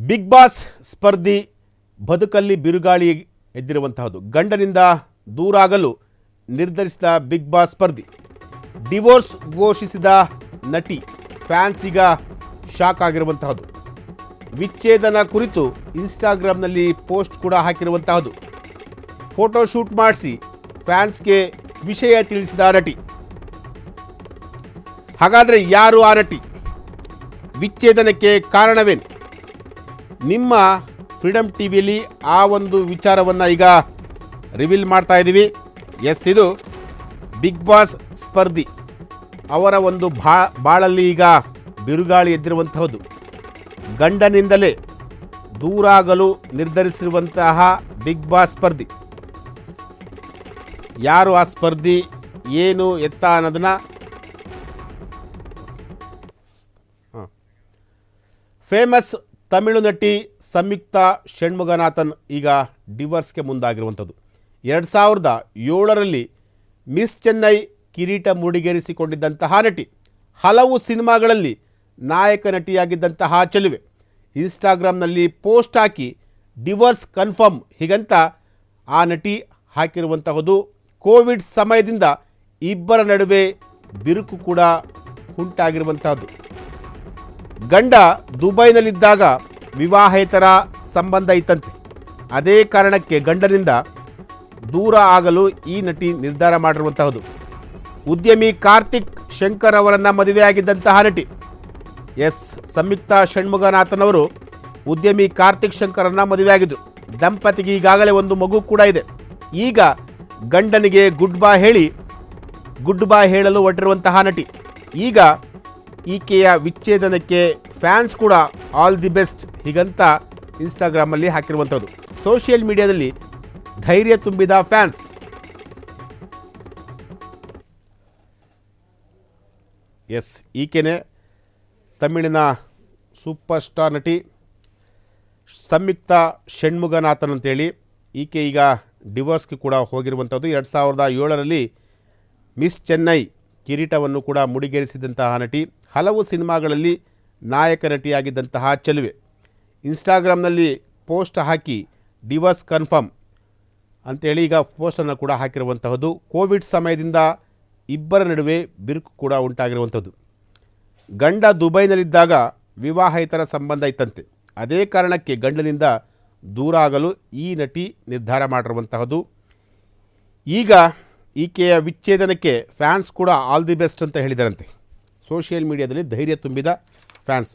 Big boss ಸ್ಪರ್ಧಿ ಬದುಕಲ್ಲಿ ಬಿರುಗಾಳಿ ಎದ್ದಿರುವಂತಹದ್ದು. ಗಂಡನಿಂದ ದೂರಾಗಲು ನಿರ್ಧರಿಸಿದ ಬಿಗ್ ಬಾಸ್ ಸ್ಪರ್ಧಿ. ಡಿವೋರ್ಸ್ ಘೋಷಿಸಿದ ನಟಿ. ಫ್ಯಾನ್ಸ್ ಈಗ ಶಾಕ್ ಆಗಿರುವಂತಹದ್ದು. ವಿಚ್ಛೇದನ ಕುರಿತು ಇನ್ಸ್ಟಾಗ್ರಾಮ್ನಲ್ಲಿ ಪೋಸ್ಟ್ ಕೂಡ ಹಾಕಿರುವಂತಹದ್ದು. ಫೋಟೋ ಶೂಟ್ ಮಾಡಿಸಿ ಫ್ಯಾನ್ಸ್ಗೆ ವಿಷಯ ತಿಳಿಸಿದ ನಟಿ. ಹಾಗಾದರೆ ಯಾರು ಆ ನಟಿ? ವಿಚ್ಛೇದನಕ್ಕೆ ಕಾರಣವೇನು? ನಿಮ್ಮ ಫ್ರೀಡಮ್ ಟಿವಿಯಲ್ಲಿ ಆ ಒಂದು ವಿಚಾರವನ್ನು ಈಗ ರಿವೀಲ್ ಮಾಡ್ತಾ ಇದ್ದೀವಿ. ಎಸ್, ಇದು ಬಿಗ್ ಬಾಸ್ ಸ್ಪರ್ಧಿ ಅವರ ಒಂದು ಬಾಳಲ್ಲಿ ಈಗ ಬಿರುಗಾಳಿ ಎದ್ದಿರುವಂತಹದ್ದು. ಗಂಡನಿಂದಲೇ ದೂರಾಗಲು ನಿರ್ಧರಿಸಿರುವಂತಹ ಬಿಗ್ ಬಾಸ್ ಸ್ಪರ್ಧಿ. ಯಾರು ಆ ಸ್ಪರ್ಧಿ, ಏನು ಎತ್ತ ಅನ್ನೋದನ್ನ ಫೇಮಸ್ ತಮಿಳು ನಟಿ ಸಂಯುಕ್ತಾ ಷಣ್ಮುಗನಾಥನ್ ಈಗ ಡಿವೋರ್ಸ್ಗೆ ಮುಂದಾಗಿರುವಂಥದ್ದು. 2007ರಲ್ಲಿ ಮಿಸ್ ಚೆನ್ನೈ ಕಿರೀಟ ಮುಡಿಗೇರಿಸಿಕೊಂಡಿದ್ದಂತಹ ನಟಿ. ಹಲವು ಸಿನಿಮಾಗಳಲ್ಲಿ ನಾಯಕ ನಟಿಯಾಗಿದ್ದಂತಹ ಚೆಲುವೆ. ಇನ್ಸ್ಟಾಗ್ರಾಮ್ನಲ್ಲಿ ಪೋಸ್ಟ್ ಹಾಕಿ ಡಿವೋರ್ಸ್ ಕನ್ಫರ್ಮ್ ಹೀಗಂತ ಆ ನಟಿ ಹಾಕಿರುವಂತಹದ್ದು. ಕೋವಿಡ್ ಸಮಯದಿಂದ ಇಬ್ಬರ ನಡುವೆ ಬಿರುಕು ಕೂಡ ಉಂಟಾಗಿರುವಂತಹದ್ದು. ಗಂಡ ದುಬೈನಲ್ಲಿದ್ದಾಗ ವಿವಾಹೇತರ ಸಂಬಂಧ ಇತ್ತಂತೆ. ಅದೇ ಕಾರಣಕ್ಕೆ ಗಂಡನಿಂದ ದೂರ ಆಗಲು ಈ ನಟಿ ನಿರ್ಧಾರ ಮಾಡಿರುವಂತಹದ್ದು. ಉದ್ಯಮಿ ಕಾರ್ತಿಕ್ ಶಂಕರ್ ಅವರನ್ನು ಮದುವೆಯಾಗಿದ್ದಂತಹ ನಟಿ. ಎಸ್, ಸಂಯುಕ್ತಾ ಷಣ್ಮುಗನಾಥನ್ ಅವರು ಉದ್ಯಮಿ ಕಾರ್ತಿಕ್ ಶಂಕರನ್ನು ಮದುವೆಯಾಗಿದ್ದರು. ದಂಪತಿಗೆ ಈಗಾಗಲೇ ಒಂದು ಮಗು ಕೂಡ ಇದೆ. ಈಗ ಗಂಡನಿಗೆ ಗುಡ್ ಬೈ ಹೇಳಲು ಹೊರಟಿರುವಂತಹ ನಟಿ. ಈಗ ಈಕೆಯ ವಿಚ್ಛೇದನಕ್ಕೆ ಫ್ಯಾನ್ಸ್ ಕೂಡ ಆಲ್ ದಿ ಬೆಸ್ಟ್ ಹೀಗಂತ ಇನ್ಸ್ಟಾಗ್ರಾಮಲ್ಲಿ ಹಾಕಿರುವಂಥದ್ದು. ಸೋಷಿಯಲ್ ಮೀಡಿಯಾದಲ್ಲಿ ಧೈರ್ಯ ತುಂಬಿದ ಫ್ಯಾನ್ಸ್. ಎಸ್, ಈಕೆನೇ ತಮಿಳಿನ ಸೂಪರ್ ಸ್ಟಾರ್ ನಟಿ ಸಂಯುಕ್ತಾ ಷಣ್ಮುಗನಾಥನ್ ಅಂತೇಳಿ. ಈಕೆ ಈಗ ಡಿವೋರ್ಸ್ಗೆ ಕೂಡ ಹೋಗಿರುವಂಥದ್ದು. 2007ರಲ್ಲಿ ಮಿಸ್ ಚೆನ್ನೈ ಕಿರೀಟವನ್ನು ಕೂಡ ಮುಡಿಗೇರಿಸಿದಂತಹ ನಟಿ. ಹಲವು ಸಿನಿಮಾಗಳಲ್ಲಿ ನಾಯಕ ನಟಿಯಾಗಿದ್ದಂತಹ ಚೆಲುವೆ. ಇನ್ಸ್ಟಾಗ್ರಾಮ್ನಲ್ಲಿ ಪೋಸ್ಟ್ ಹಾಕಿ ಡಿವೋರ್ಸ್ ಕನ್ಫರ್ಮ್ ಅಂತೇಳಿ ಈಗ ಪೋಸ್ಟನ್ನು ಕೂಡ ಹಾಕಿರುವಂತಹದ್ದು. ಕೋವಿಡ್ ಸಮಯದಿಂದ ಇಬ್ಬರ ನಡುವೆ ಬಿರುಕು ಕೂಡ ಉಂಟಾಗಿರುವಂಥದ್ದು. ಗಂಡ ದುಬೈನಲ್ಲಿದ್ದಾಗ ವಿವಾಹೇತರ ಸಂಬಂಧ ಇತ್ತಂತೆ. ಅದೇ ಕಾರಣಕ್ಕೆ ಗಂಡನಿಂದ ದೂರ ಆಗಲು ಈ ನಟಿ ನಿರ್ಧಾರ ಮಾಡಿರುವಂತಹದ್ದು. ಈಗ ಈಕೆಯ ವಿಚ್ಛೇದನಕ್ಕೆ ಫ್ಯಾನ್ಸ್ ಕೂಡ ಆಲ್ ದಿ ಬೆಸ್ಟ್ ಅಂತ ಹೇಳಿದಾರಂತೆ. ಸೋಷಿಯಲ್ ಮೀಡಿಯಾದಲ್ಲಿ ಧೈರ್ಯ ತುಂಬಿದ ಫ್ಯಾನ್ಸ್.